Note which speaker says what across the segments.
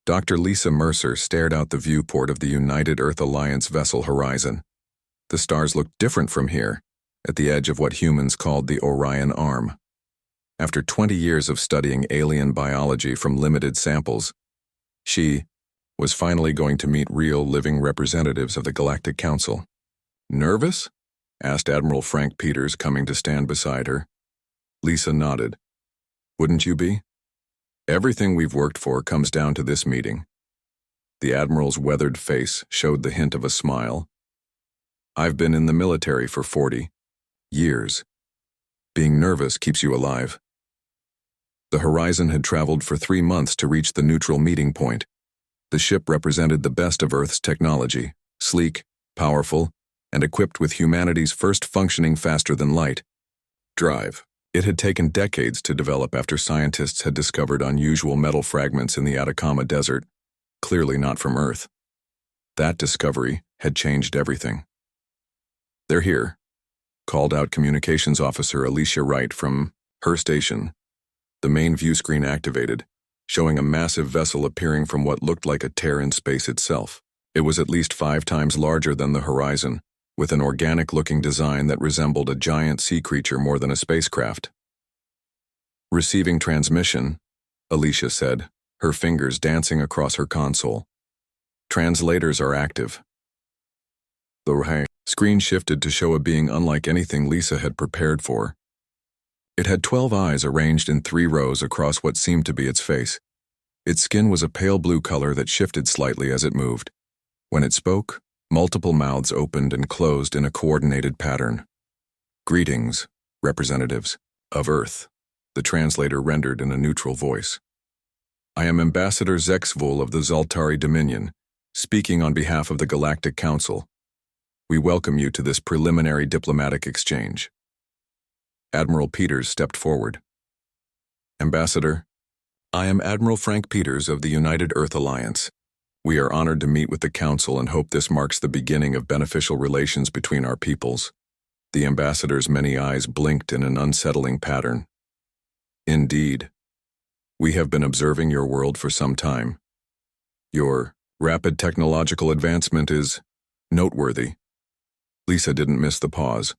Speaker 1: Dr. Lisa Mercer stared out the viewport of the United Earth Alliance vessel Horizon. The stars looked different from here, at the edge of what humans called the Orion Arm. After 20 years of studying alien biology from limited samples, she was finally going to meet real living representatives of the Galactic Council. "Nervous?" asked Admiral Frank Peters, coming to stand beside her. Lisa nodded. "Wouldn't you be? Everything we've worked for comes down to this meeting." The Admiral's weathered face showed the hint of a smile. "I've been in the military for 40 years. Being nervous keeps you alive." The Horizon had traveled for 3 months to reach the neutral meeting point. The ship represented the best of Earth's technology, sleek, powerful, and equipped with humanity's first functioning faster-than-light drive. It had taken decades to develop after scientists had discovered unusual metal fragments in the Atacama Desert, clearly not from Earth. That discovery had changed everything. "They're here," called out Communications Officer Alicia Wright from her station. The main view screen activated, showing a massive vessel appearing from what looked like a tear in space itself. It was at least 5 times larger than the Horizon, with an organic-looking design that resembled a giant sea creature more than a spacecraft. "Receiving transmission," Alicia said, her fingers dancing across her console. "Translators are active." The screen shifted to show a being unlike anything Lisa had prepared for. It had 12 eyes arranged in 3 rows across what seemed to be its face. Its skin was a pale blue color that shifted slightly as it moved. When it spoke, multiple mouths opened and closed in a coordinated pattern. "Greetings, representatives of Earth," the translator rendered in a neutral voice. "I am Ambassador Zexvul of the Zaltari Dominion, speaking on behalf of the Galactic Council. We welcome you to this preliminary diplomatic exchange." Admiral Peters stepped forward. "Ambassador, I am Admiral Frank Peters of the United Earth Alliance. We are honored to meet with the Council and hope this marks the beginning of beneficial relations between our peoples." The ambassador's many eyes blinked in an unsettling pattern. "Indeed. We have been observing your world for some time. Your rapid technological advancement is noteworthy." Lisa didn't miss the pause.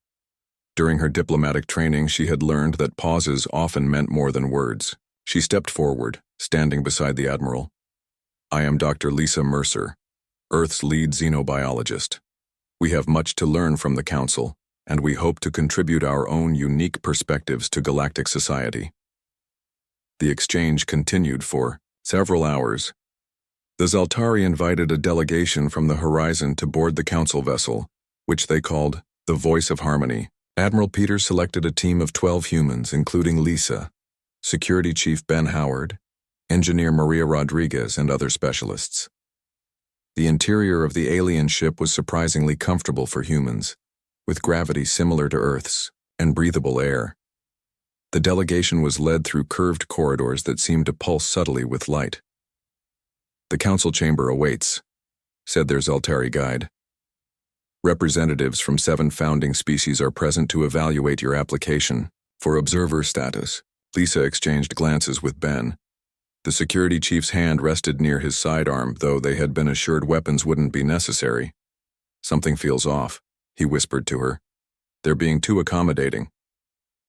Speaker 1: During her diplomatic training, she had learned that pauses often meant more than words. She stepped forward, standing beside the Admiral. "I am Dr. Lisa Mercer, Earth's lead xenobiologist. We have much to learn from the Council, and we hope to contribute our own unique perspectives to galactic society." The exchange continued for several hours. The Zaltari invited a delegation from the Horizon to board the Council vessel, which they called the Voice of Harmony. Admiral Peters selected a team of 12 humans, including Lisa, Security Chief Ben Howard, Engineer Maria Rodriguez, and other specialists. The interior of the alien ship was surprisingly comfortable for humans, with gravity similar to Earth's and breathable air. The delegation was led through curved corridors that seemed to pulse subtly with light. "The Council chamber awaits," said their Zaltari guide. "Representatives from 7 founding species are present to evaluate your application for observer status." Lisa exchanged glances with Ben. The security chief's hand rested near his sidearm, though they had been assured weapons wouldn't be necessary. "Something feels off," he whispered to her. "They're being too accommodating."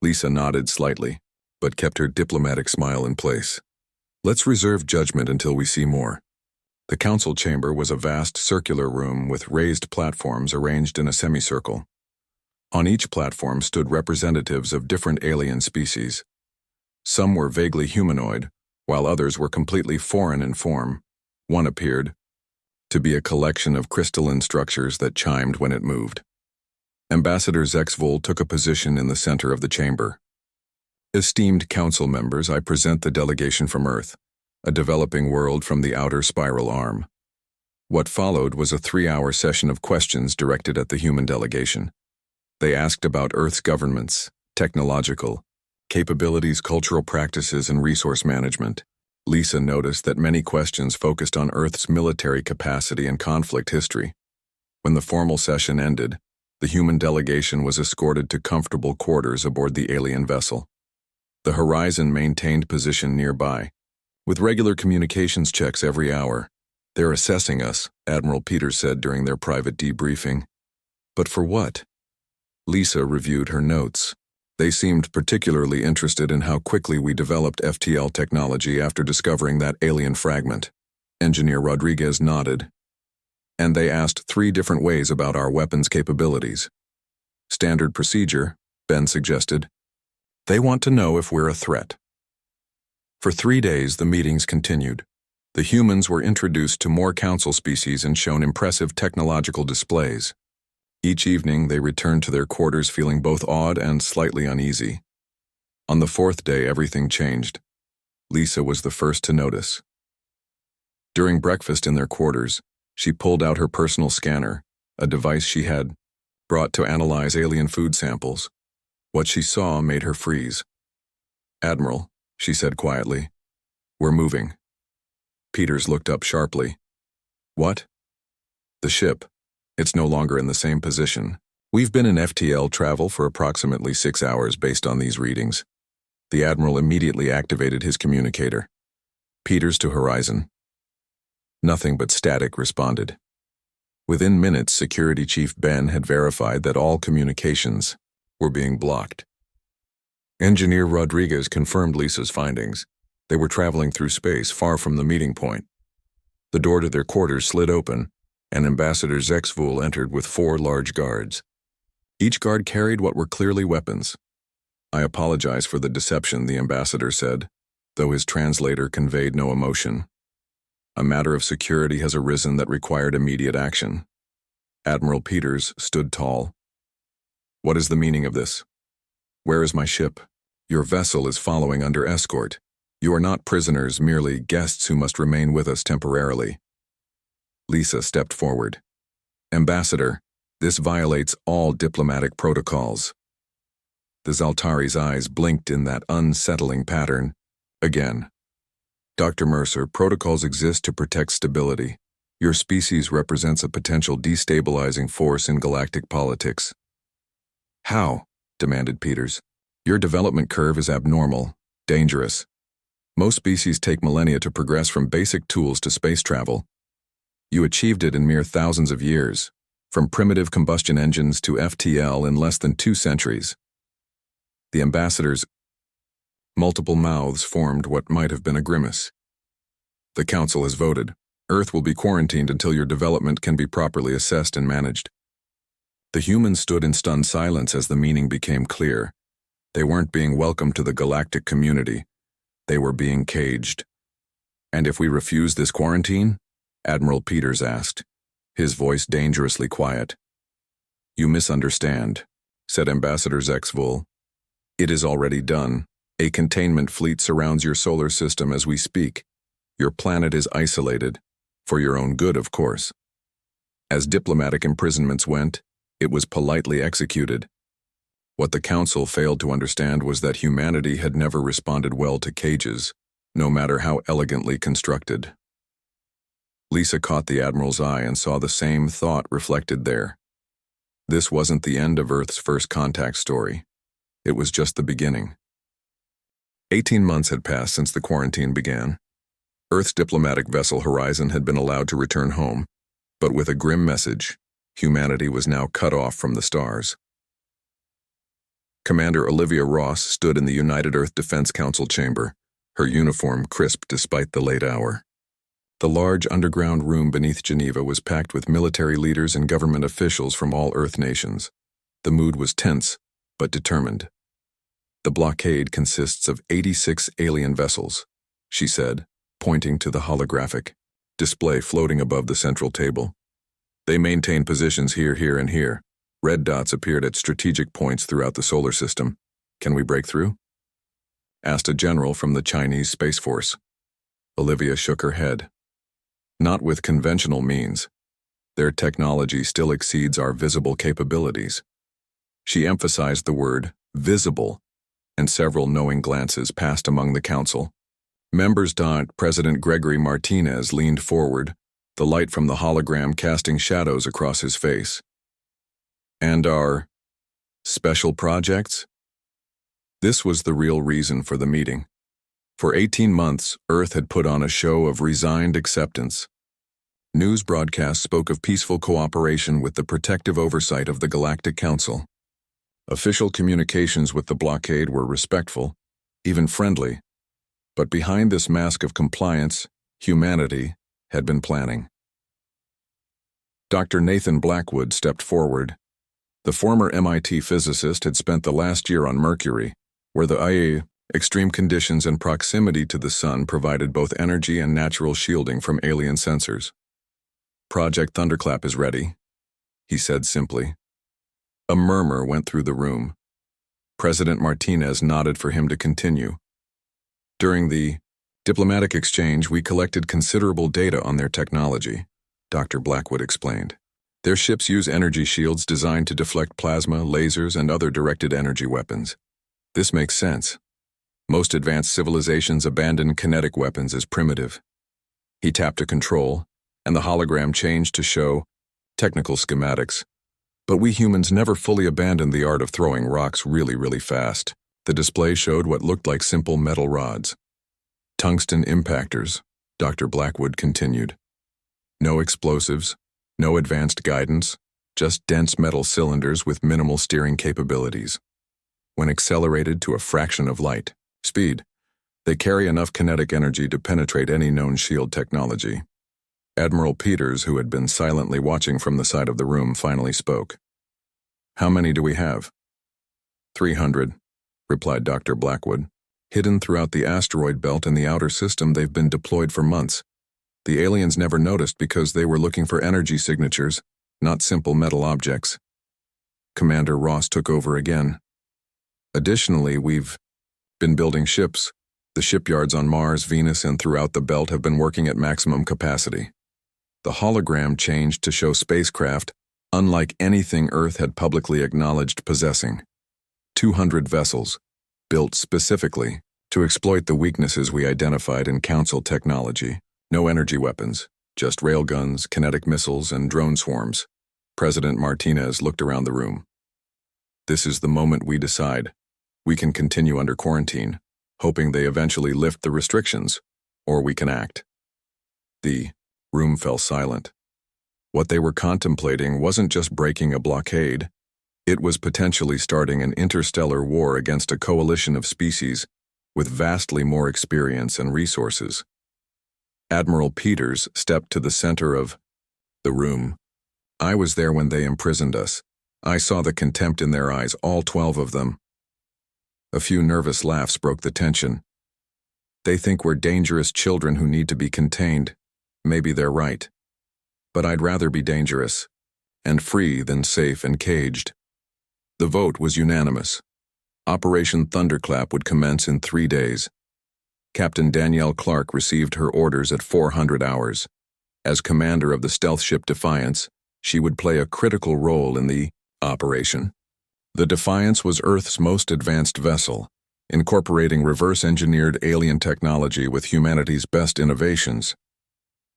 Speaker 1: Lisa nodded slightly, but kept her diplomatic smile in place. "Let's reserve judgment until we see more." The council chamber was a vast circular room with raised platforms arranged in a semicircle. On each platform stood representatives of different alien species. Some were vaguely humanoid, while others were completely foreign in form. One appeared to be a collection of crystalline structures that chimed when it moved. Ambassador Zexvul took a position in the center of the chamber. "Esteemed council members, I present the delegation from Earth, a developing world from the outer spiral arm." What followed was a 3-hour session of questions directed at the human delegation. They asked about Earth's governments, technological capabilities, cultural practices, and resource management. Lisa noticed that many questions focused on Earth's military capacity and conflict history. When the formal session ended, the human delegation was escorted to comfortable quarters aboard the alien vessel. The Horizon maintained position nearby, With regular communications checks every hour. They're assessing us, Admiral Peters said during their private debriefing. But for what? Lisa reviewed her notes. They seemed particularly interested in how quickly we developed FTL technology after discovering that alien fragment. Engineer Rodriguez nodded. And they asked 3 different ways about our weapons capabilities. Standard procedure, Ben suggested. They want to know if we're a threat. For 3 days, the meetings continued. The humans were introduced to more council species and shown impressive technological displays. Each evening, they returned to their quarters feeling both awed and slightly uneasy. On the 4th day, everything changed. Lisa was the first to notice. During breakfast in their quarters, she pulled out her personal scanner, a device she had brought to analyze alien food samples. What she saw made her freeze. "Admiral," she said quietly, "we're moving." Peters looked up sharply. "What?" "The ship. It's no longer in the same position. We've been in FTL travel for approximately 6 hours based on these readings." The Admiral immediately activated his communicator. "Peters to Horizon." Nothing but static responded. Within minutes, Security Chief Ben had verified that all communications were being blocked. Engineer Rodriguez confirmed Lisa's findings. They were traveling through space far from the meeting point. The door to their quarters slid open, and Ambassador Zexvool entered with 4 large guards. Each guard carried what were clearly weapons. "I apologize for the deception," the ambassador said, though his translator conveyed no emotion. "A matter of security has arisen that required immediate action." Admiral Peters stood tall. "What is the meaning of this? Where is my ship? Your vessel is following under escort. You are not prisoners, merely guests who must remain with us temporarily." Lisa stepped forward. "Ambassador, this violates all diplomatic protocols." The Zaltari's eyes blinked in that unsettling pattern. Again. "Dr. Mercer, protocols exist to protect stability. Your species represents a potential destabilizing force in galactic politics." "How?" demanded Peters. "Your development curve is abnormal, dangerous. Most species take millennia to progress from basic tools to space travel. You achieved it in mere thousands of years, from primitive combustion engines to FTL in less than 2 centuries. The ambassador's multiple mouths formed what might have been a grimace. "The Council has voted. Earth will be quarantined until your development can be properly assessed and managed." The humans stood in stunned silence as the meaning became clear. They weren't being welcomed to the galactic community. They were being caged. "And if we refuse this quarantine?" Admiral Peters asked, his voice dangerously quiet. "You misunderstand," said Ambassador Zexvool. "It is already done. A containment fleet surrounds your solar system as we speak. Your planet is isolated, for your own good, of course. As diplomatic imprisonments went, it was politely executed. What the Council failed to understand was that humanity had never responded well to cages, no matter how elegantly constructed." Lisa caught the Admiral's eye and saw the same thought reflected there. This wasn't the end of Earth's first contact story. It was just the beginning. 18 months had passed since the quarantine began. Earth's diplomatic vessel Horizon had been allowed to return home, but with a grim message: humanity was now cut off from the stars. Commander Olivia Ross stood in the United Earth Defense Council chamber, her uniform crisp despite the late hour. The large underground room beneath Geneva was packed with military leaders and government officials from all Earth nations. The mood was tense, but determined. "The blockade consists of 86 alien vessels," she said, pointing to the holographic display floating above the central table. "They maintain positions here, here, and here. Red dots appeared at strategic points throughout the solar system. Can we break through?" asked a general from the Chinese Space Force. Olivia shook her head. "Not with conventional means. Their technology still exceeds our visible capabilities." She emphasized the word visible, and several knowing glances passed among the council. Members. President Gregory Martinez leaned forward, the light from the hologram casting shadows across his face. "And our special projects?" This was the real reason for the meeting. For 18 months, Earth had put on a show of resigned acceptance. News broadcasts spoke of peaceful cooperation with the protective oversight of the Galactic Council. Official communications with the blockade were respectful, even friendly. But behind this mask of compliance, humanity had been planning. Dr. Nathan Blackwood stepped forward. The former MIT physicist had spent the last year on Mercury, where the extreme conditions and proximity to the sun provided both energy and natural shielding from alien sensors. "Project Thunderclap is ready," he said simply. A murmur went through the room. President Martinez nodded for him to continue. "During the diplomatic exchange, we collected considerable data on their technology," Dr. Blackwood explained. "Their ships use energy shields designed to deflect plasma, lasers, and other directed energy weapons. This makes sense. Most advanced civilizations abandon kinetic weapons as primitive." He tapped a control, and the hologram changed to show technical schematics. "But we humans never fully abandoned the art of throwing rocks really fast." The display showed what looked like simple metal rods. "Tungsten impactors," Dr. Blackwood continued. "No explosives, no advanced guidance, just dense metal cylinders with minimal steering capabilities. When accelerated to a fraction of light speed, they carry enough kinetic energy to penetrate any known shield technology." Admiral Peters, who had been silently watching from the side of the room, finally spoke. "How many do we have?" 300, replied Dr. Blackwood. "Hidden throughout the asteroid belt and the outer system, they've been deployed for months. The aliens never noticed because they were looking for energy signatures, not simple metal objects." Commander Ross took over again. "Additionally, we've been building ships. The shipyards on Mars, Venus, and throughout the belt have been working at maximum capacity." The hologram changed to show spacecraft unlike anything Earth had publicly acknowledged possessing. 200 vessels, built specifically to exploit the weaknesses we identified in Council technology. No energy weapons, just railguns, kinetic missiles, and drone swarms. President Martinez looked around the room. "This is the moment we decide. We can continue under quarantine, hoping they eventually lift the restrictions, or we can act." The room fell silent. What they were contemplating wasn't just breaking a blockade. It was potentially starting an interstellar war against a coalition of species with vastly more experience and resources. Admiral Peters stepped to the center of the room. "I was there when they imprisoned us. I saw the contempt in their eyes, all 12 of them." A few nervous laughs broke the tension. "They think we're dangerous children who need to be contained. Maybe they're right. But I'd rather be dangerous and free than safe and caged." The vote was unanimous. Operation Thunderclap would commence in 3 days. Captain Danielle Clark received her orders at 400 hours. As commander of the stealth ship Defiance, she would play a critical role in the operation. The Defiance was Earth's most advanced vessel, incorporating reverse-engineered alien technology with humanity's best innovations.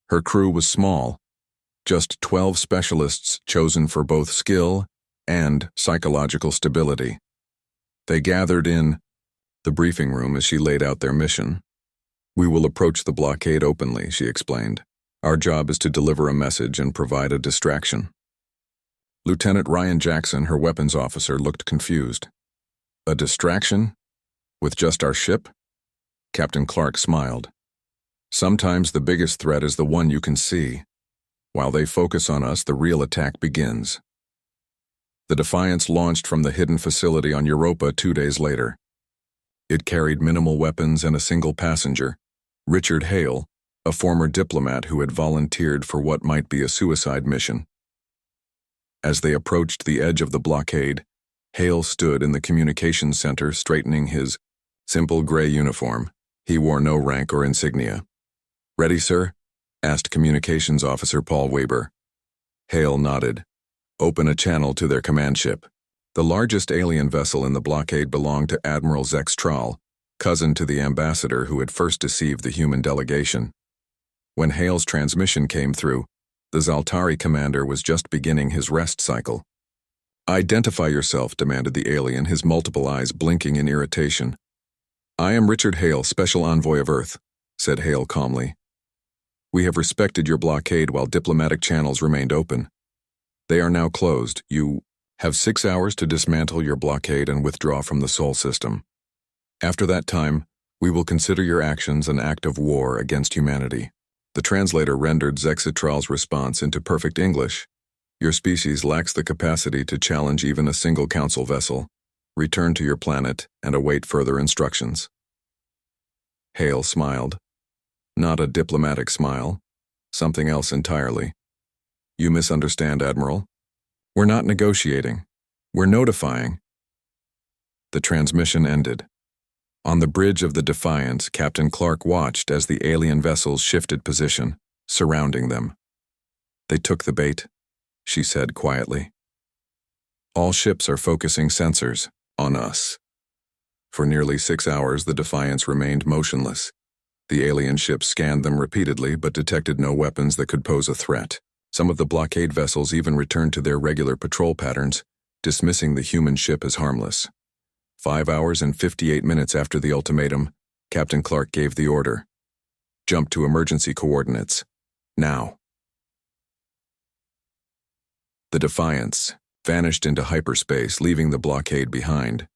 Speaker 1: Her crew was small, just 12 specialists chosen for both skill and psychological stability. They gathered in the briefing room as she laid out their mission. "We will approach the blockade openly," she explained. "Our job is to deliver a message and provide a distraction." Lieutenant Ryan Jackson, her weapons officer, looked confused. "A distraction? With just our ship?" Captain Clark smiled. "Sometimes the biggest threat is the one you can see. While they focus on us, the real attack begins." The Defiance launched from the hidden facility on Europa 2 days later. It carried minimal weapons and a single passenger, Richard Hale, a former diplomat who had volunteered for what might be a suicide mission. As they approached the edge of the blockade, Hale stood in the communications center straightening his simple gray uniform. He wore no rank or insignia. "Ready, sir?" asked Communications Officer Paul Weber. Hale nodded. "Open a channel to their command ship." The largest alien vessel in the blockade belonged to Admiral Zex Traal, cousin to the ambassador who had first deceived the human delegation. When Hale's transmission came through, the Zaltari commander was just beginning his rest cycle. "Identify yourself," demanded the alien, his multiple eyes blinking in irritation. I am Richard Hale, Special Envoy of Earth, said Hale calmly. We have respected your blockade while diplomatic channels remained open. They are now closed. You have 6 hours to dismantle your blockade and withdraw from the Sol system. After that time, we will consider your actions an act of war against humanity. The translator rendered Zexitral's response into perfect English. Your species lacks the capacity to challenge even a single council vessel. Return to your planet and await further instructions. Hale smiled. Not a diplomatic smile. Something else entirely. You misunderstand, Admiral. We're not negotiating. We're notifying. The transmission ended. On the bridge of the Defiant, Captain Clark watched as the alien vessels shifted position, surrounding them. They took the bait, she said quietly. All ships are focusing sensors on us. For nearly 6 hours, the Defiants remained motionless. The alien ships scanned them repeatedly but detected no weapons that could pose a threat. Some of the blockade vessels even returned to their regular patrol patterns, dismissing the human ship as harmless. 5 hours and 58 minutes after the ultimatum, Captain Clark gave the order. Jump to emergency coordinates. Now. The Defiance vanished into hyperspace, leaving the blockade behind.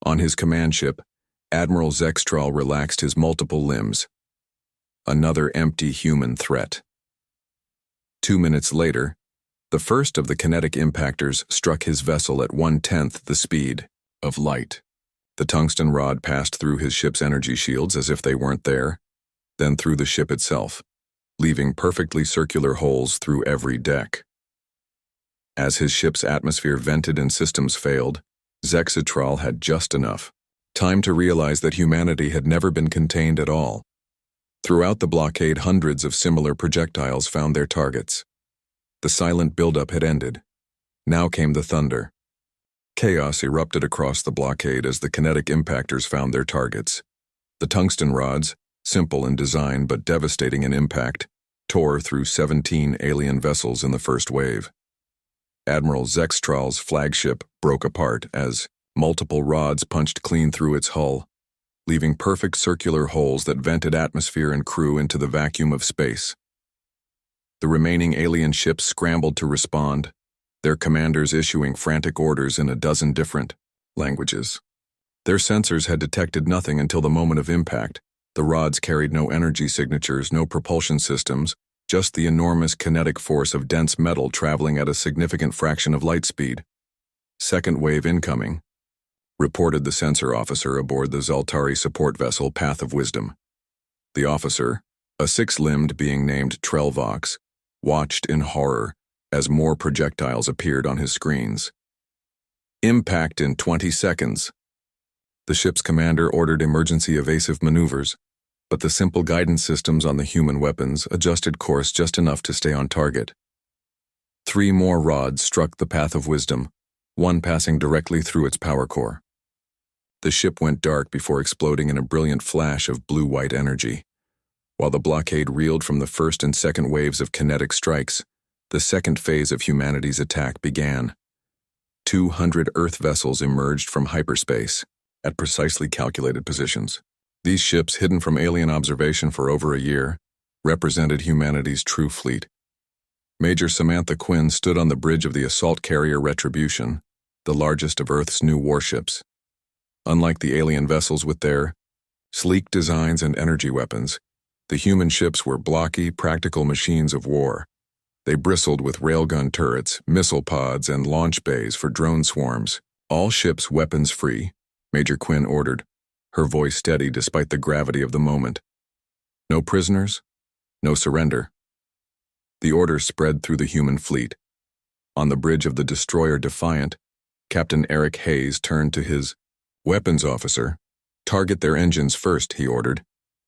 Speaker 1: On his command ship, Admiral Zextral relaxed his multiple limbs. Another empty human threat. 2 minutes later, the first of the kinetic impactors struck his vessel at 1/10 the speed of light. The tungsten rod passed through his ship's energy shields as if they weren't there, then through the ship itself, leaving perfectly circular holes through every deck. As his ship's atmosphere vented and systems failed, Zexitral had just enough time to realize that humanity had never been contained at all. Throughout the blockade, hundreds of similar projectiles found their targets. The silent buildup had ended. Now came the thunder. Chaos erupted across the blockade as the kinetic impactors found their targets. The tungsten rods, simple in design but devastating in impact, tore through 17 alien vessels in the first wave. Admiral Zextral's flagship broke apart as multiple rods punched clean through its hull, leaving perfect circular holes that vented atmosphere and crew into the vacuum of space. The remaining alien ships scrambled to respond, their commanders issuing frantic orders in a dozen different languages. Their sensors had detected nothing until the moment of impact. The rods carried no energy signatures, no propulsion systems, just the enormous kinetic force of dense metal traveling at a significant fraction of light speed. Second wave incoming, reported the sensor officer aboard the Zaltari support vessel Path of Wisdom. The officer, a six-limbed being named Trelvox, watched in horror as more projectiles appeared on his screens. Impact in 20 seconds. The ship's commander ordered emergency evasive maneuvers, but the simple guidance systems on the human weapons adjusted course just enough to stay on target. 3 more rods struck the Path of Wisdom, one passing directly through its power core. The ship went dark before exploding in a brilliant flash of blue-white energy. While the blockade reeled from the first and second waves of kinetic strikes, the second phase of humanity's attack began. 200 Earth vessels emerged from hyperspace at precisely calculated positions. These ships, hidden from alien observation for over a year, represented humanity's true fleet. Major Samantha Quinn stood on the bridge of the assault carrier Retribution, the largest of Earth's new warships. Unlike the alien vessels with their sleek designs and energy weapons, the human ships were blocky, practical machines of war. They bristled with railgun turrets, missile pods, and launch bays for drone swarms. All ships weapons-free, Major Quinn ordered, her voice steady despite the gravity of the moment. No prisoners, no surrender. The order spread through the human fleet. On the bridge of the destroyer Defiant, Captain Eric Hayes turned to his weapons officer. Target their engines first, he ordered,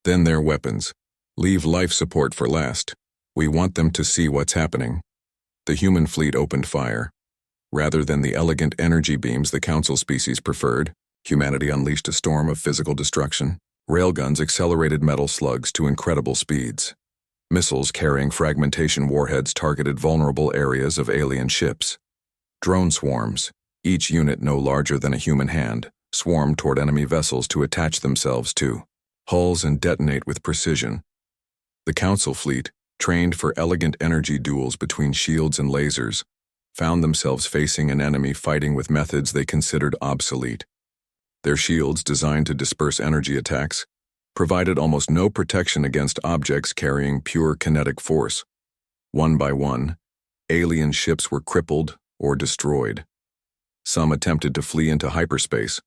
Speaker 1: then their weapons. Leave life support for last. We want them to see what's happening. The human fleet opened fire. Rather than the elegant energy beams the Council species preferred, humanity unleashed a storm of physical destruction. Railguns accelerated metal slugs to incredible speeds. Missiles carrying fragmentation warheads targeted vulnerable areas of alien ships. Drone swarms, each unit no larger than a human hand, swarmed toward enemy vessels to attach themselves to hulls and detonate with precision. The Council fleet, trained for elegant energy duels between shields and lasers, found themselves facing an enemy fighting with methods they considered obsolete. Their shields, designed to disperse energy attacks, provided almost no protection against objects carrying pure kinetic force. One by one, alien ships were crippled or destroyed. Some attempted to flee into hyperspace,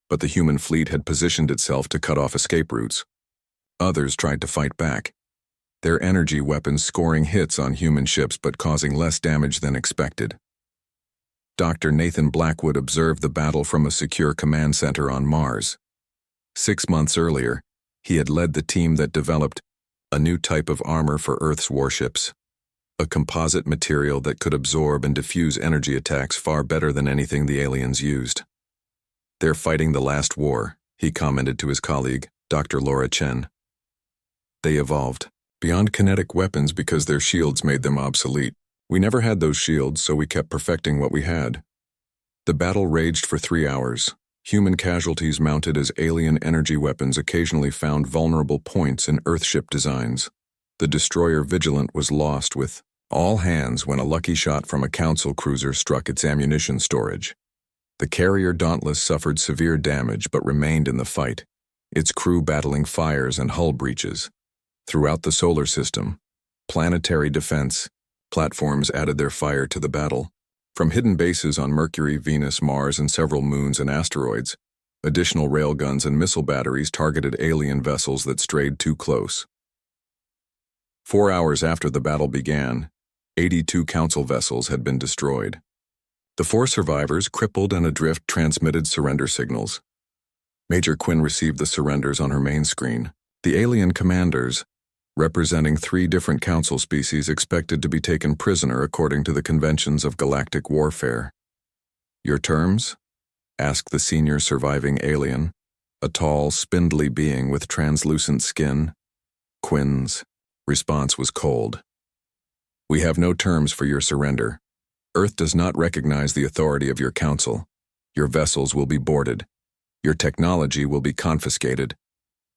Speaker 1: but the human fleet had positioned itself to cut off escape routes. Others tried to fight back, their energy weapons scoring hits on human ships but causing less damage than expected. Dr. Nathan Blackwood observed the battle from a secure command center on Mars. 6 months earlier, he had led the team that developed a new type of armor for Earth's warships, a composite material that could absorb and diffuse energy attacks far better than anything the aliens used. "They're fighting the last war," he commented to his colleague, Dr. Laura Chen. "They evolved beyond kinetic weapons because their shields made them obsolete. We never had those shields, so we kept perfecting what we had." The battle raged for 3 hours. Human casualties mounted as alien energy weapons occasionally found vulnerable points in Earthship designs. The destroyer Vigilant was lost with all hands when a lucky shot from a Council cruiser struck its ammunition storage. The carrier Dauntless suffered severe damage but remained in the fight, its crew battling fires and hull breaches. Throughout the solar system, planetary defense platforms added their fire to the battle. From hidden bases on Mercury, Venus, Mars, and several moons and asteroids, additional railguns and missile batteries targeted alien vessels that strayed too close. 4 hours after the battle began, 82 Council vessels had been destroyed. The 4 survivors, crippled and adrift, transmitted surrender signals. Major Quinn received the surrenders on her main screen. The alien commanders, representing 3 different Council species, expected to be taken prisoner according to the conventions of galactic warfare. "Your terms?" asked the senior surviving alien, a tall, spindly being with translucent skin. Quinn's response was cold. "We have no terms for your surrender. Earth does not recognize the authority of your Council. Your vessels will be boarded. Your technology will be confiscated.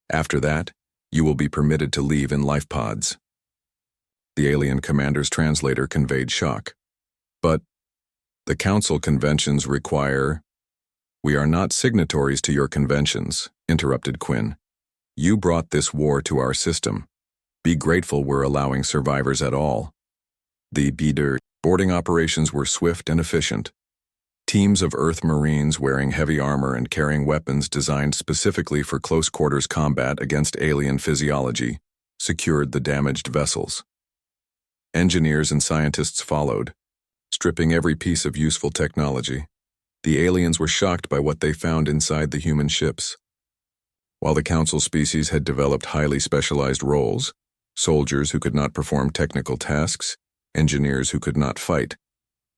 Speaker 1: After that, you will be permitted to leave in life pods." The alien commander's translator conveyed shock. "But the Council conventions require—" "We are not signatories to your conventions," interrupted Quinn. "You brought this war to our system. Be grateful we're allowing survivors at all." The boarding operations were swift and efficient. Teams of Earth Marines wearing heavy armor and carrying weapons designed specifically for close-quarters combat against alien physiology secured the damaged vessels. Engineers and scientists followed, stripping every piece of useful technology. The aliens were shocked by what they found inside the human ships. While the Council species had developed highly specialized roles, soldiers who could not perform technical tasks, engineers who could not fight,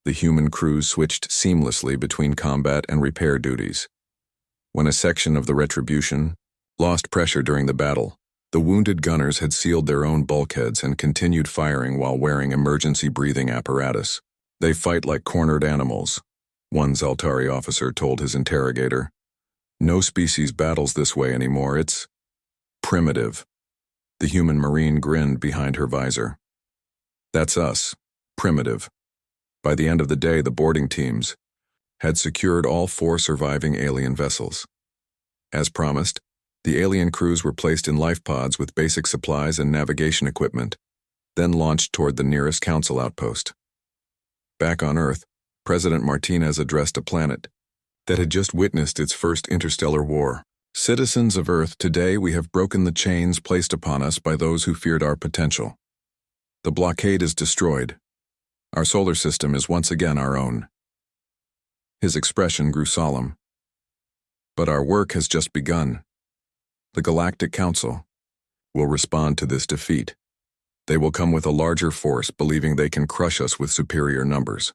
Speaker 1: the human crews switched seamlessly between combat and repair duties. When a section of the Retribution lost pressure during the battle, the wounded gunners had sealed their own bulkheads and continued firing while wearing emergency breathing apparatus. "They fight like cornered animals," one Zaltari officer told his interrogator. "No species battles this way anymore. It's primitive." The human Marine grinned behind her visor. "That's us, primitive." By the end of the day, the boarding teams had secured all 4 surviving alien vessels. As promised, the alien crews were placed in life pods with basic supplies and navigation equipment, then launched toward the nearest Council outpost. Back on Earth, President Martinez addressed a planet that had just witnessed its first interstellar war. "Citizens of Earth, today we have broken the chains placed upon us by those who feared our potential. The blockade is destroyed. Our solar system is once again our own." His expression grew solemn. "But our work has just begun. The Galactic Council will respond to this defeat. They will come with a larger force, believing they can crush us with superior numbers."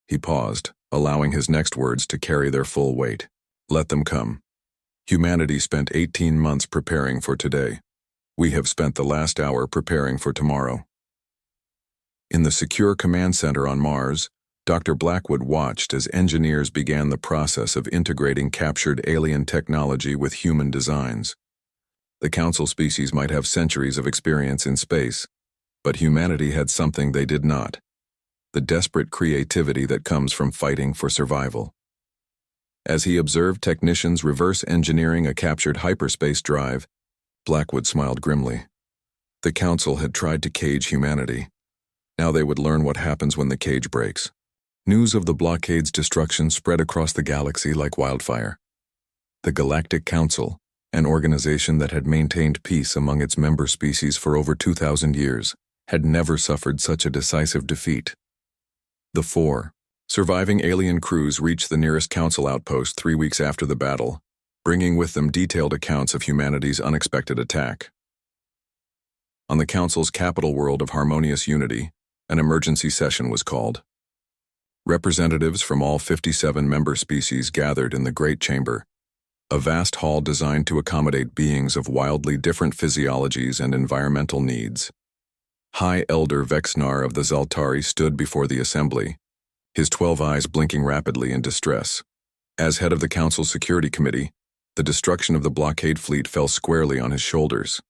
Speaker 1: He paused, allowing his next words to carry their full weight. "Let them come. Humanity spent 18 months preparing for today. We have spent the last hour preparing for tomorrow." In the secure command center on Mars, Dr. Blackwood watched as engineers began the process of integrating captured alien technology with human designs. The council species might have centuries of experience in space, but humanity had something they did not: the desperate creativity that comes from fighting for survival. As he observed technicians reverse engineering a captured hyperspace drive, Blackwood smiled grimly. The council had tried to cage humanity. Now they would learn what happens when the cage breaks. News of the blockade's destruction spread across the galaxy like wildfire. The Galactic Council, an organization that had maintained peace among its member species for over 2,000 years, had never suffered such a decisive defeat. The 4 surviving alien crews reached the nearest council outpost 3 weeks after the battle, bringing with them detailed accounts of humanity's unexpected attack. On the council's capital world of harmonious unity, an emergency session was called. Representatives from all 57 member species gathered in the Great Chamber, a vast hall designed to accommodate beings of wildly different physiologies and environmental needs. High Elder Vexnar of the Zaltari stood before the assembly, his 12 eyes blinking rapidly in distress. As head of the Council's Security Committee, the destruction of the blockade fleet fell squarely on his shoulders.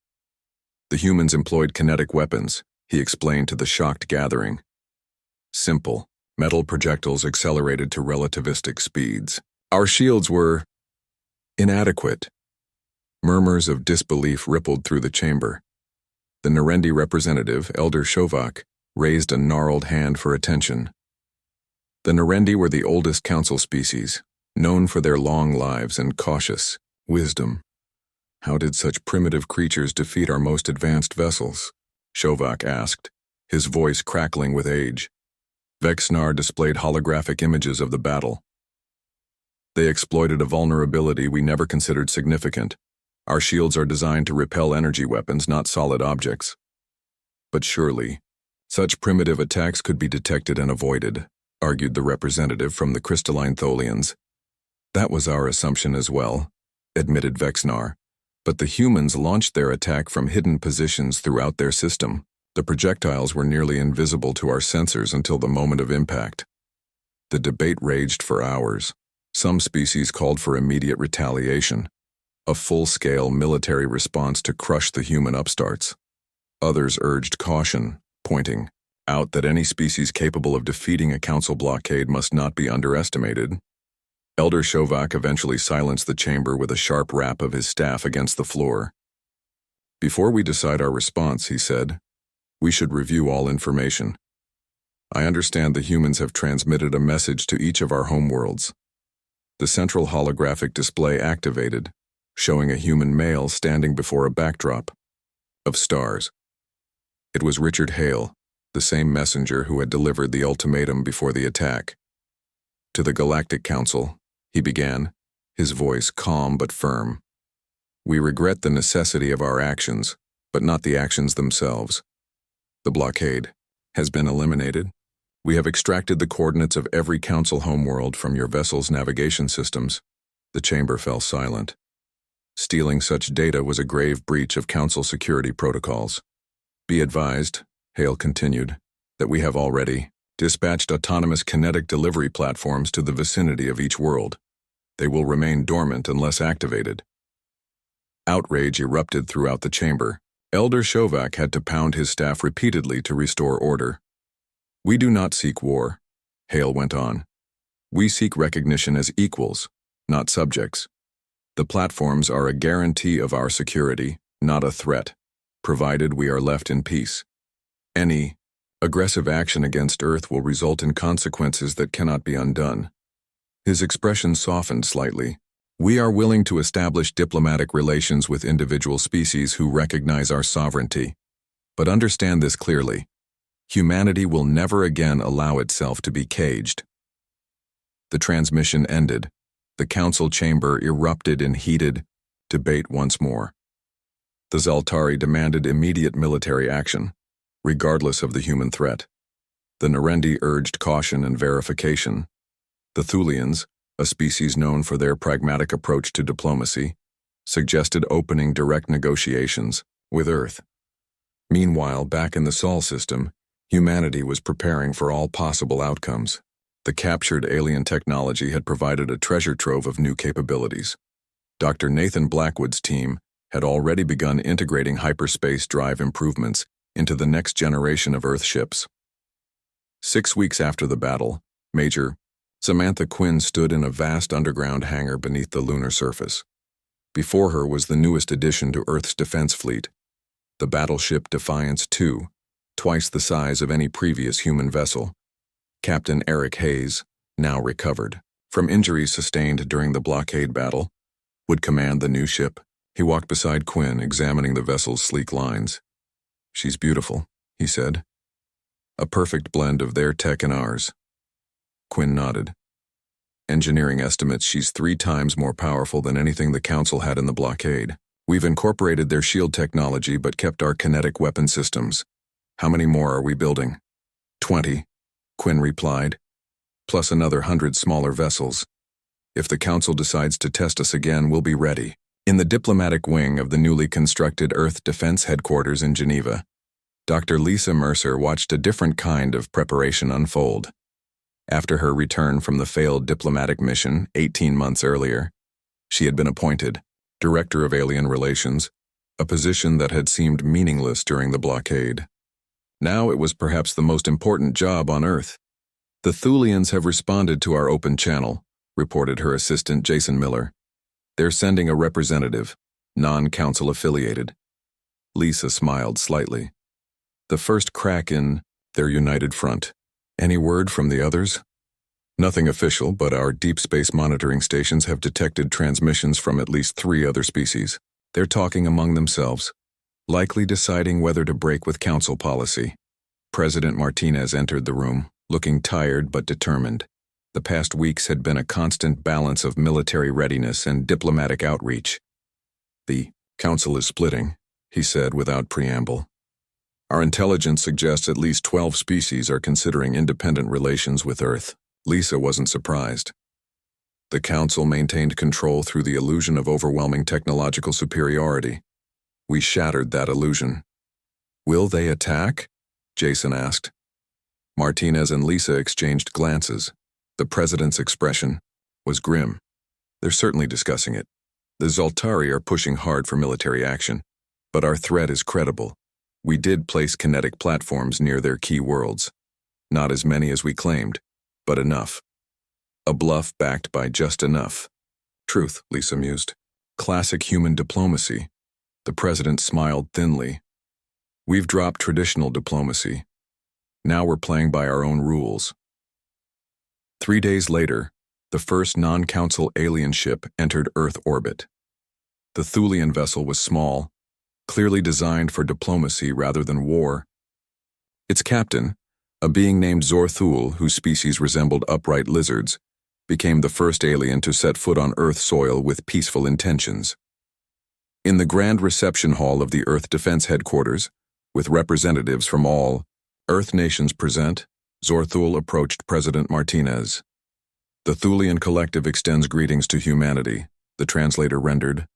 Speaker 1: The humans employed kinetic weapons, he explained to the shocked gathering. Simple, metal projectiles accelerated to relativistic speeds. Our shields were inadequate. Murmurs of disbelief rippled through the chamber. The Narendi representative, Elder Shovak, raised a gnarled hand for attention. The Narendi were the oldest council species, known for their long lives and cautious wisdom. How did such primitive creatures defeat our most advanced vessels? Shovak asked, his voice crackling with age. Vexnar displayed holographic images of the battle. They exploited a vulnerability we never considered significant. Our shields are designed to repel energy weapons, not solid objects. But surely, such primitive attacks could be detected and avoided, argued the representative from the crystalline Tholians. That was our assumption as well, admitted Vexnar. But the humans launched their attack from hidden positions throughout their system. The projectiles were nearly invisible to our sensors until the moment of impact. The debate raged for hours. Some species called for immediate retaliation, a full-scale military response to crush the human upstarts. Others urged caution, pointing out that any species capable of defeating a council blockade must not be underestimated. Elder Shovak eventually silenced the chamber with a sharp rap of his staff against the floor. Before we decide our response, he said, we should review all information. I understand the humans have transmitted a message to each of our homeworlds. The central holographic display activated, showing a human male standing before a backdrop of stars. It was Richard Hale, the same messenger who had delivered the ultimatum before the attack. To the Galactic Council, he began, his voice calm but firm. We regret the necessity of our actions, but not the actions themselves. The blockade has been eliminated. We have extracted the coordinates of every council homeworld from your vessel's navigation systems. The chamber fell silent. Stealing such data was a grave breach of council security protocols. Be advised, Hale continued, that we have already dispatched autonomous kinetic delivery platforms to the vicinity of each world. They will remain dormant unless activated. Outrage erupted throughout the chamber. Elder Shovak had to pound his staff repeatedly to restore order. We do not seek war, Hale went on. We seek recognition as equals, not subjects. The platforms are a guarantee of our security, not a threat, provided we are left in peace. Any aggressive action against Earth will result in consequences that cannot be undone. His expression softened slightly. We are willing to establish diplomatic relations with individual species who recognize our sovereignty. But understand this clearly. Humanity will never again allow itself to be caged. The transmission ended. The council chamber erupted in heated debate once more. The Zaltari demanded immediate military action, regardless of the human threat. The Narendi urged caution and verification. The Thulians, a species known for their pragmatic approach to diplomacy, suggested opening direct negotiations with Earth. Meanwhile, back in the Sol system, humanity was preparing for all possible outcomes. The captured alien technology had provided a treasure trove of new capabilities. Dr. Nathan Blackwood's team had already begun integrating hyperspace drive improvements into the next generation of Earth ships. 6 weeks after the battle, Major Samantha Quinn stood in a vast underground hangar beneath the lunar surface. Before her was the newest addition to Earth's defense fleet, the battleship Defiance II, twice the size of any previous human vessel. Captain Eric Hayes, now recovered from injuries sustained during the blockade battle, would command the new ship. He walked beside Quinn, examining the vessel's sleek lines. "She's beautiful," he said. "A perfect blend of their tech and ours." Quinn nodded. "Engineering estimates she's 3 times more powerful than anything the Council had in the blockade. We've incorporated their shield technology but kept our kinetic weapon systems. How many more are we building?" 20, Quinn replied, "plus another 100 smaller vessels. If the Council decides to test us again, we'll be ready." In the diplomatic wing of the newly constructed Earth Defense Headquarters in Geneva, Dr. Lisa Mercer watched a different kind of preparation unfold. After her return from the failed diplomatic mission 18 months earlier, she had been appointed Director of Alien Relations, a position that had seemed meaningless during the blockade. Now it was perhaps the most important job on Earth. "The Thulians have responded to our open channel," reported her assistant Jason Miller. "They're sending a representative, non-council affiliated." Lisa smiled slightly. "The first crack in their united front. Any word from the others?" "Nothing official, but our deep space monitoring stations have detected transmissions from at least 3 other species. They're talking among themselves, likely deciding whether to break with council policy." President Martinez entered the room, looking tired but determined. The past weeks had been a constant balance of military readiness and diplomatic outreach. "The council is splitting," he said without preamble. "Our intelligence suggests at least 12 species are considering independent relations with Earth." Lisa wasn't surprised. The council maintained control through the illusion of overwhelming technological superiority. We shattered that illusion. "Will they attack?" Jason asked. Martinez and Lisa exchanged glances. The president's expression was grim. "They're certainly discussing it. The Zoltari are pushing hard for military action, but our threat is credible. We did place kinetic platforms near their key worlds. Not as many as we claimed, but enough. A bluff backed by just enough." "Truth," Lisa mused. "Classic human diplomacy." The president smiled thinly. "We've dropped traditional diplomacy. Now we're playing by our own rules." 3 days later, the first non-council alien ship entered Earth orbit. The Thulian vessel was small, clearly designed for diplomacy rather than war. Its captain, a being named Zorthul, whose species resembled upright lizards, became the first alien to set foot on Earth soil with peaceful intentions. In the grand reception hall of the Earth Defense Headquarters, with representatives from all Earth nations present, Zorthul approached President Martinez. "The Thulian Collective extends greetings to humanity," the translator rendered.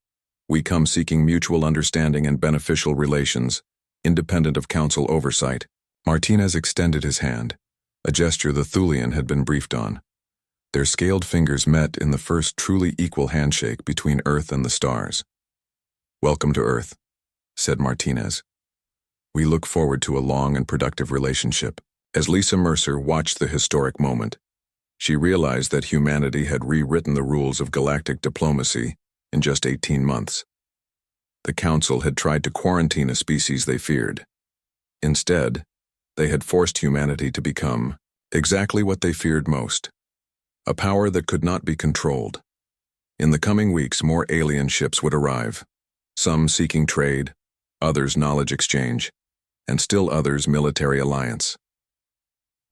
Speaker 1: "We come seeking mutual understanding and beneficial relations, independent of council oversight." Martinez extended his hand, a gesture the Thulian had been briefed on. Their scaled fingers met in the first truly equal handshake between Earth and the stars. "Welcome to Earth," said Martinez. "We look forward to a long and productive relationship." As Lisa Mercer watched the historic moment, she realized that humanity had rewritten the rules of galactic diplomacy in just 18 months. The Council had tried to quarantine a species they feared. Instead, they had forced humanity to become exactly what they feared most: a power that could not be controlled. In the coming weeks, more alien ships would arrive, some seeking trade, others knowledge exchange, and still others military alliance.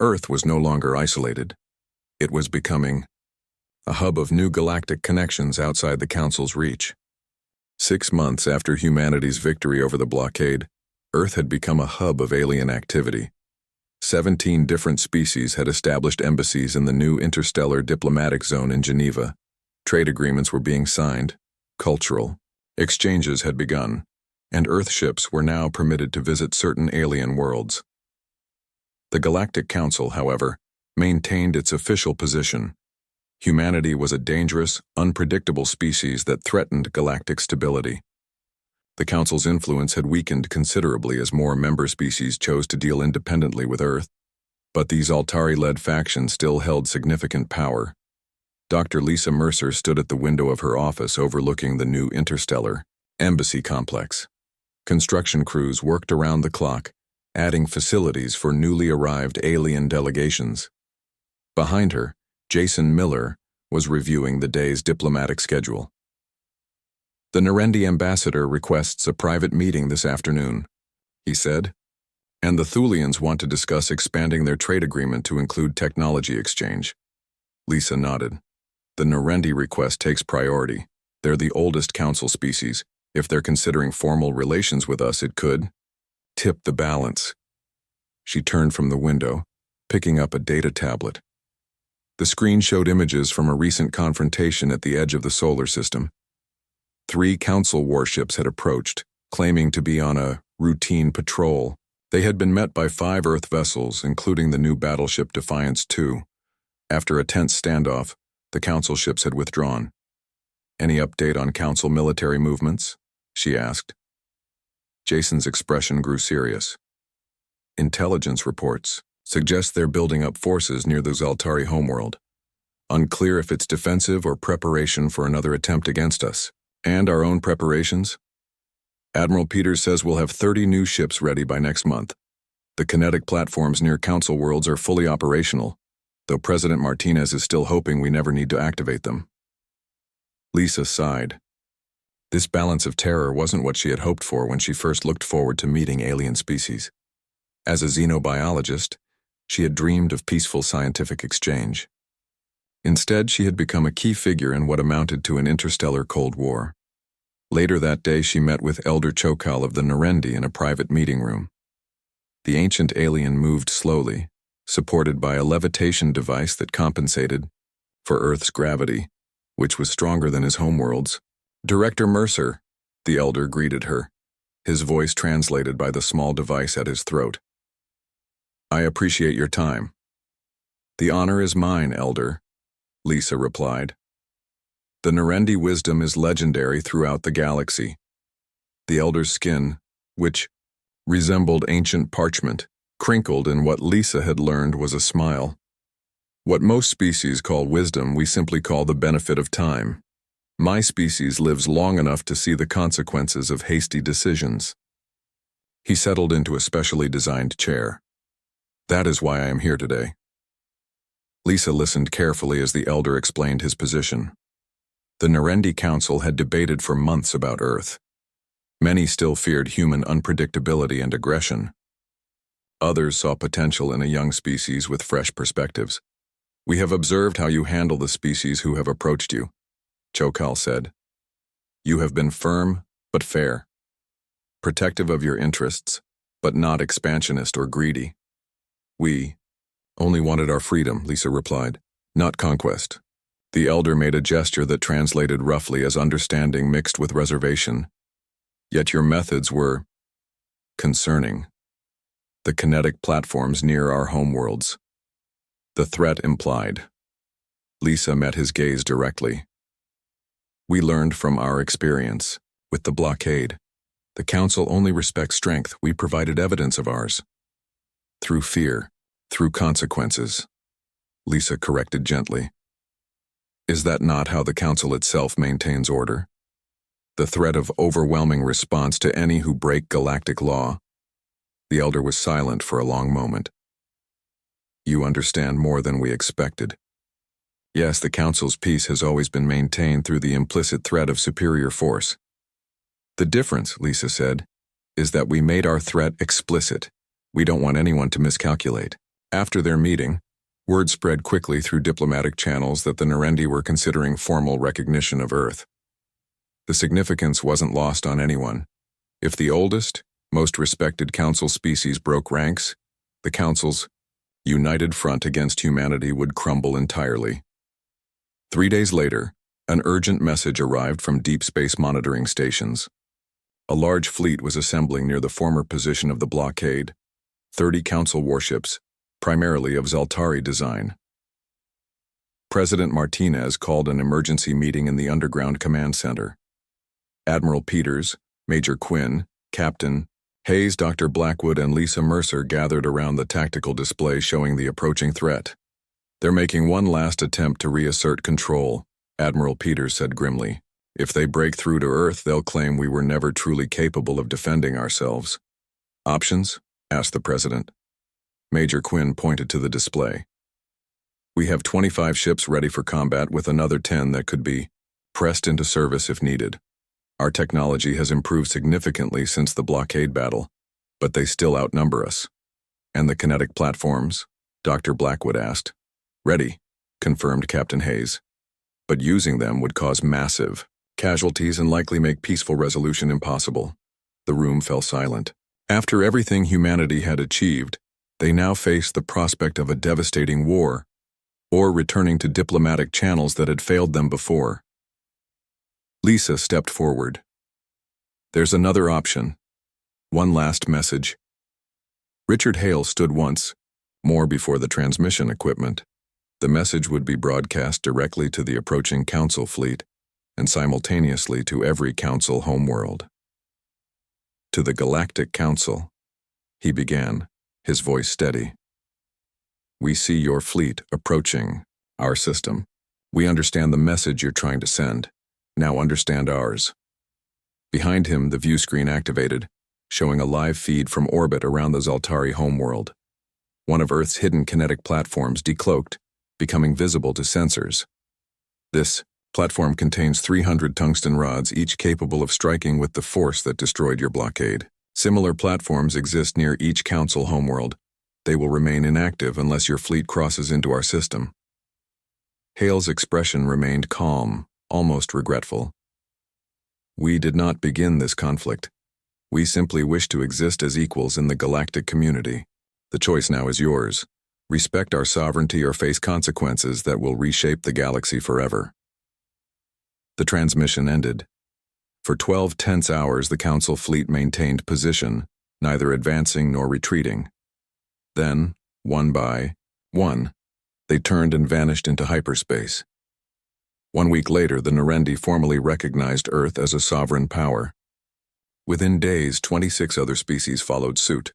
Speaker 1: Earth was no longer isolated. It was becoming a hub of new galactic connections outside the Council's reach. 6 months after humanity's victory over the blockade, Earth had become a hub of alien activity. 17 different species had established embassies in the new interstellar diplomatic zone in Geneva. Trade agreements were being signed, cultural exchanges had begun, and Earth ships were now permitted to visit certain alien worlds. The Galactic Council, however, maintained its official position. Humanity was a dangerous, unpredictable species that threatened galactic stability. The Council's influence had weakened considerably as more member species chose to deal independently with Earth, but these Altari-led factions still held significant power. Dr. Lisa Mercer stood at the window of her office overlooking the new interstellar embassy complex. Construction crews worked around the clock, adding facilities for newly arrived alien delegations. Behind her, Jason Miller was reviewing the day's diplomatic schedule. "The Narendi ambassador requests a private meeting this afternoon," he said, "and the Thulians want to discuss expanding their trade agreement to include technology exchange." Lisa nodded. "The Narendi request takes priority. They're the oldest council species. If they're considering formal relations with us, it could tip the balance." She turned from the window, picking up a data tablet. The screen showed images from a recent confrontation at the edge of the solar system. 3 council warships had approached, claiming to be on a routine patrol. They had been met by 5 Earth vessels, including the new battleship Defiance II. After a tense standoff, the council ships had withdrawn. "Any update on council military movements?" she asked. Jason's expression grew serious. "Intelligence reports suggest they're building up forces near the Zaltari homeworld. Unclear if it's defensive or preparation for another attempt against us. And our own preparations? Admiral Peters says we'll have 30 new ships ready by next month. The kinetic platforms near Council worlds are fully operational, though President Martinez is still hoping we never need to activate them." Lisa sighed. This balance of terror wasn't what she had hoped for when she first looked forward to meeting alien species. As a xenobiologist, she had dreamed of peaceful scientific exchange. Instead, she had become a key figure in what amounted to an interstellar Cold War. Later that day, she met with Elder Chokal of the Narendi in a private meeting room. The ancient alien moved slowly, supported by a levitation device that compensated for Earth's gravity, which was stronger than his homeworld's. "Director Mercer," the elder greeted her, his voice translated by the small device at his throat. "I appreciate your time." "The honor is mine, Elder," Lisa replied. "The Narendi wisdom is legendary throughout the galaxy." The elder's skin, which resembled ancient parchment, crinkled in what Lisa had learned was a smile. "What most species call wisdom, we simply call the benefit of time. My species lives long enough to see the consequences of hasty decisions." He settled into a specially designed chair. "That is why I am here today." Lisa listened carefully as the elder explained his position. The Narendi Council had debated for months about Earth. Many still feared human unpredictability and aggression. Others saw potential in a young species with fresh perspectives. "We have observed how you handle the species who have approached you," Chokal said. "You have been firm but fair, protective of your interests, but not expansionist or greedy." "We only wanted our freedom," Lisa replied, "not conquest." The elder made a gesture that translated roughly as understanding mixed with reservation. "Yet your methods were concerning. The kinetic platforms near our homeworlds. The threat implied." Lisa met his gaze directly. "We learned from our experience with the blockade. The Council only respects strength. We provided evidence of ours. Through fear, through consequences," Lisa corrected gently. "Is that not how the Council itself maintains order? The threat of overwhelming response to any who break galactic law." The elder was silent for a long moment. "You understand more than we expected. Yes, the Council's peace has always been maintained through the implicit threat of superior force. The difference," Lisa said, "is that we made our threat explicit. We don't want anyone to miscalculate." After their meeting, word spread quickly through diplomatic channels that the Narendi were considering formal recognition of Earth. The significance wasn't lost on anyone. If the oldest, most respected Council species broke ranks, the Council's united front against humanity would crumble entirely. 3 days later, an urgent message arrived from deep space monitoring stations. A large fleet was assembling near the former position of the blockade. 30 Council warships, primarily of Zaltari design. President Martinez called an emergency meeting in the underground command center. Admiral Peters, Major Quinn, Captain Hayes, Dr. Blackwood, and Lisa Mercer gathered around the tactical display showing the approaching threat. "They're making one last attempt to reassert control," Admiral Peters said grimly. "If they break through to Earth, they'll claim we were never truly capable of defending ourselves." "Options?" asked the President. Major Quinn pointed to the display. "We have 25 ships ready for combat with another 10 that could be pressed into service if needed. Our technology has improved significantly since the blockade battle, but they still outnumber us." "And the kinetic platforms?" Dr. Blackwood asked. "Ready," confirmed Captain Hayes. "But using them would cause massive casualties and likely make peaceful resolution impossible." The room fell silent. After everything humanity had achieved, they now faced the prospect of a devastating war, or returning to diplomatic channels that had failed them before. Lisa stepped forward. "There's another option. One last message." Richard Hale stood once more before the transmission equipment. The message would be broadcast directly to the approaching Council fleet and simultaneously to every Council homeworld. "To the Galactic Council," he began, his voice steady. "We see your fleet approaching our system. We understand the message you're trying to send. Now understand ours." Behind him, the view screen activated, showing a live feed from orbit around the Zaltari homeworld. One of Earth's hidden kinetic platforms decloaked, becoming visible to sensors. This platform contains 300 tungsten rods, each capable of striking with the force that destroyed your blockade. Similar platforms exist near each Council homeworld. They will remain inactive unless your fleet crosses into our system. Hale's expression remained calm, almost regretful. "We did not begin this conflict. We simply wish to exist as equals in the galactic community. The choice now is yours. Respect our sovereignty or face consequences that will reshape the galaxy forever." The transmission ended. For 12 tense hours, the Council fleet maintained position, neither advancing nor retreating. Then, one by one, they turned and vanished into hyperspace. 1 week later, the Narration formally recognized Earth as a sovereign power. Within days, 26 other species followed suit.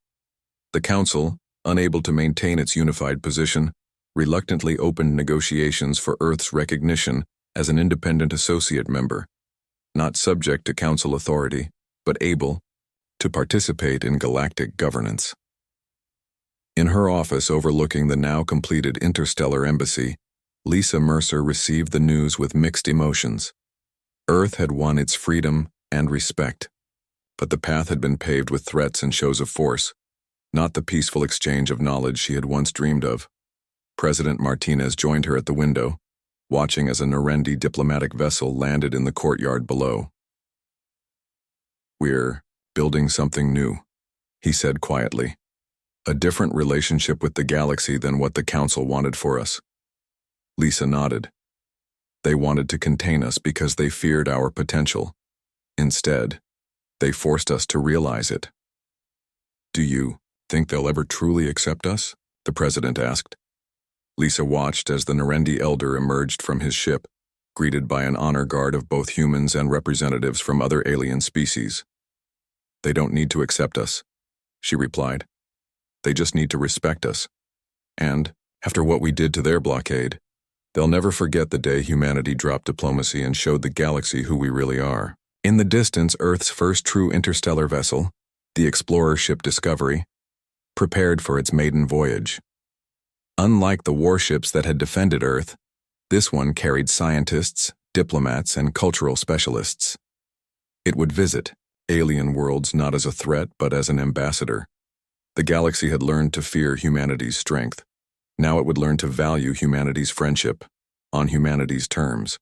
Speaker 1: The Council, unable to maintain its unified position, reluctantly opened negotiations for Earth's recognition as an independent associate member, not subject to Council authority, but able to participate in galactic governance. In her office overlooking the now completed interstellar embassy, Lisa Mercer received the news with mixed emotions. Earth had won its freedom and respect, but the path had been paved with threats and shows of force, not the peaceful exchange of knowledge she had once dreamed of. President Martinez joined her at the window, watching as a Narration diplomatic vessel landed in the courtyard below. "We're building something new," he said quietly. "A different relationship with the galaxy than what the Council wanted for us." Lisa nodded. "They wanted to contain us because they feared our potential. Instead, they forced us to realize it." "Do you think they'll ever truly accept us?" the President asked. Lisa watched as the Narration elder emerged from his ship, greeted by an honor guard of both humans and representatives from other alien species. "They don't need to accept us," she replied. "They just need to respect us. And, after what we did to their blockade, they'll never forget the day humanity dropped diplomacy and showed the galaxy who we really are." In the distance, Earth's first true interstellar vessel, the explorer ship Discovery, prepared for its maiden voyage. Unlike the warships that had defended Earth, this one carried scientists, diplomats, and cultural specialists. It would visit alien worlds not as a threat but as an ambassador. The galaxy had learned to fear humanity's strength. Now it would learn to value humanity's friendship, on humanity's terms.